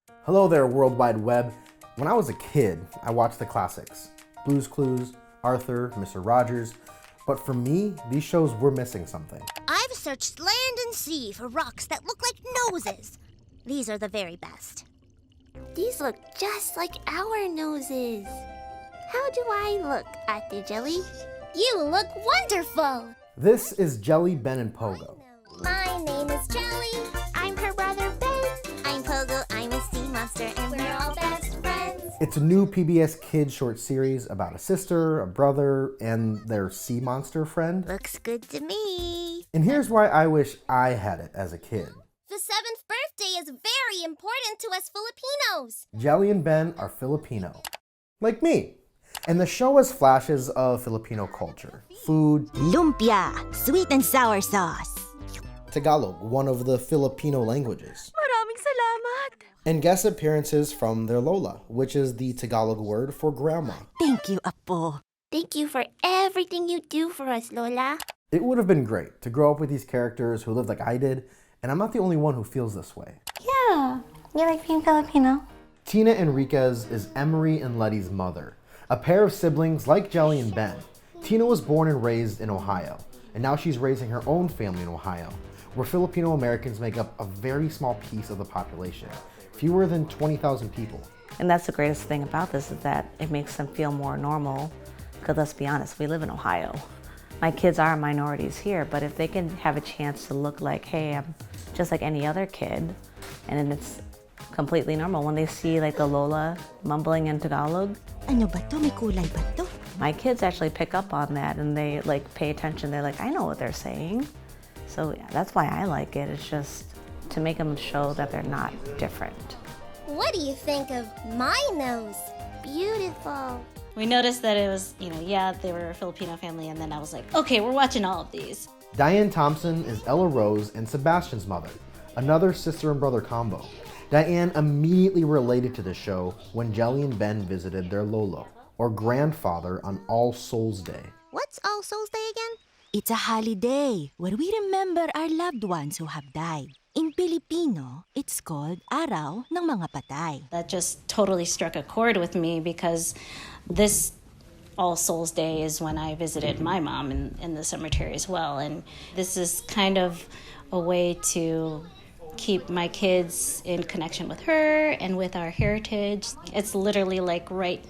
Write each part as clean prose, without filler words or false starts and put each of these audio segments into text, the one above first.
Hello there, World Wide Web. When I was a kid, I watched the classics. Blue's Clues, Arthur, Mr. Rogers. But for me, these shows were missing something. I've searched land and sea for rocks that look like noses. These are the very best. These look just like our noses. How do I look, Ate Jelly? You look wonderful. This is Jelly, Ben, and Pogo. My name is Jelly. I'm her brother Ben. I'm Pogo. I'm a sea monster, and we're all best friends. It's a new PBS Kids short series about a sister, a brother, and their sea monster friend. Looks good to me. And here's why I wish I had it as a kid. The 7th birthday is very important to us Filipinos. Jelly and Ben are Filipino, like me. And the show has flashes of Filipino culture, food, Lumpia, sweet and sour sauce. Tagalog, one of the Filipino languages, Maraming salamat. and guest appearances from their lola, which is the Tagalog word for grandma. Thank you, Apo. Thank you for everything you do for us, Lola. It would have been great to grow up with these characters who lived like I did, and I'm not the only one who feels this way. Yeah, you like being Filipino? Tina Enriquez is Emery and Letty's mother, a pair of siblings like Jelly and Ben. Tina was born and raised in Ohio, and now she's raising her own family in Ohio, where Filipino Americans make up a very small piece of the population, fewer than 20,000 people. And that's the greatest thing about this, is that it makes them feel more normal. Because let's be honest, we live in Ohio. My kids are minorities here, but if they can have a chance to look like, hey, I'm just like any other kid, and then it's completely normal. When they see like the Lola mumbling in Tagalog, Ano ba to? May kulay ba to? my kids actually pick up on that and they like pay attention. They're like, I know what they're saying. So yeah, that's why I like it. It's just to make them show that they're not different. What do you think of my nose? Beautiful. We noticed that it was, they were a Filipino family, and then I was like, okay, we're watching all of these. Diane Thompson is Ella Rose and Sebastian's mother, another sister and brother combo. Diane immediately related to the show when Jelly and Ben visited their lolo, or grandfather, on All Souls Day. What's All Souls Day again? It's a holiday where we remember our loved ones who have died. In Filipino, it's called Araw ng Mga Patay. That just totally struck a chord with me because this All Souls Day is when I visited my mom in the cemetery as well. And this is kind of a way to keep my kids in connection with her and with our heritage. It's literally like right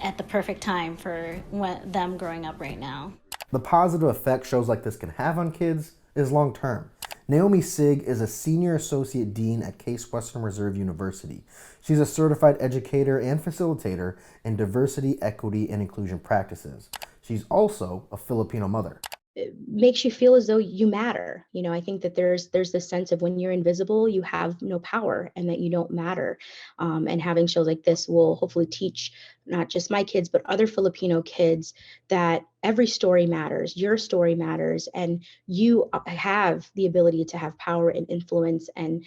at the perfect time for them growing up right now. The positive effect shows like this can have on kids is long term. Naomi Sig is a senior associate dean at Case Western Reserve University. She's a certified educator and facilitator in diversity, equity, and inclusion practices. She's also a Filipino mother. It makes you feel as though you matter. I think that there's this sense of when you're invisible, you have no power and that you don't matter. And having shows like this will hopefully teach not just my kids, but other Filipino kids that every story matters, your story matters, and you have the ability to have power and influence and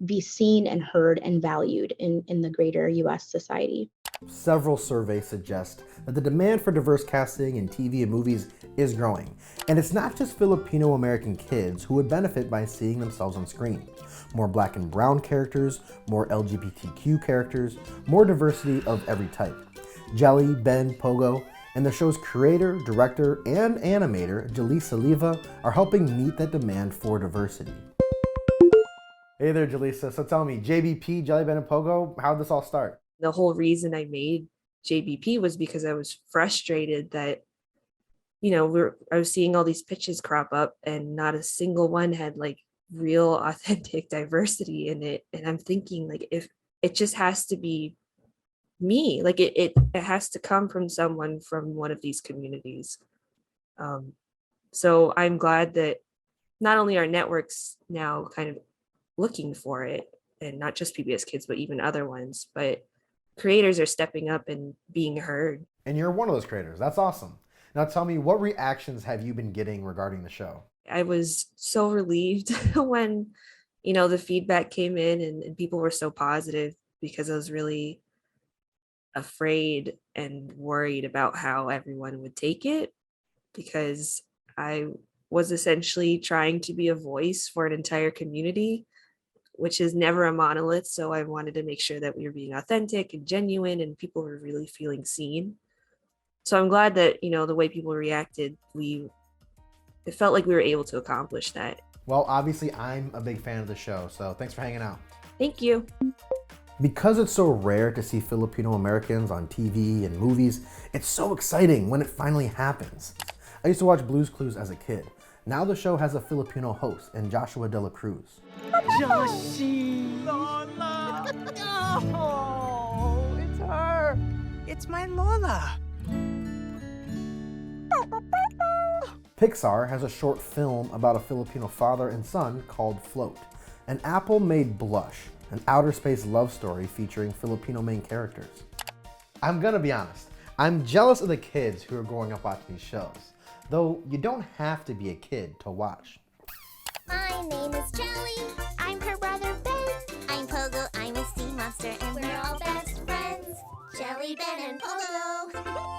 be seen and heard and valued in the greater US society. Several surveys suggest that the demand for diverse casting in TV and movies is growing. And it's not just Filipino American kids who would benefit by seeing themselves on screen. More black and brown characters, more LGBTQ characters, more diversity of every type. Jelly, Ben, Pogo, and the show's creator, director, and animator, Jaleesa Leva, are helping meet that demand for diversity. Hey there, Jaleesa. So tell me, JBP, Jelly, Ben, and Pogo, how'd this all start? The whole reason I made JBP was because I was frustrated that, I was seeing all these pitches crop up and not a single one had like real authentic diversity in it. And I'm thinking like, if it just has to be me, like it has to come from someone from one of these communities. So I'm glad that not only are networks now kind of looking for it, and not just PBS Kids, but even other ones, but creators are stepping up and being heard. And you're one of those creators. That's awesome. Now tell me, what reactions have you been getting regarding the show? I was so relieved when, the feedback came in and people were so positive, because I was really afraid and worried about how everyone would take it, because I was essentially trying to be a voice for an entire community which is never a monolith. So I wanted to make sure that we were being authentic and genuine and people were really feeling seen. So I'm glad that, the way people reacted, it felt like we were able to accomplish that. Well, obviously I'm a big fan of the show, so thanks for hanging out. Thank you. Because it's so rare to see Filipino Americans on TV and movies, it's so exciting when it finally happens. I used to watch Blue's Clues as a kid. Now the show has a Filipino host in Joshua De La Cruz. Joshi! Lola! Oh, it's her! It's my Lola! Pixar has a short film about a Filipino father and son called Float, an Apple-made Blush, an outer space love story featuring Filipino main characters. I'm gonna be honest, I'm jealous of the kids who are growing up watching these shows, though you don't have to be a kid to watch. My name is Jelly. I'm her brother Ben. I'm Pogo. I'm a sea monster, and we're all best friends. Jelly, Ben, and Pogo.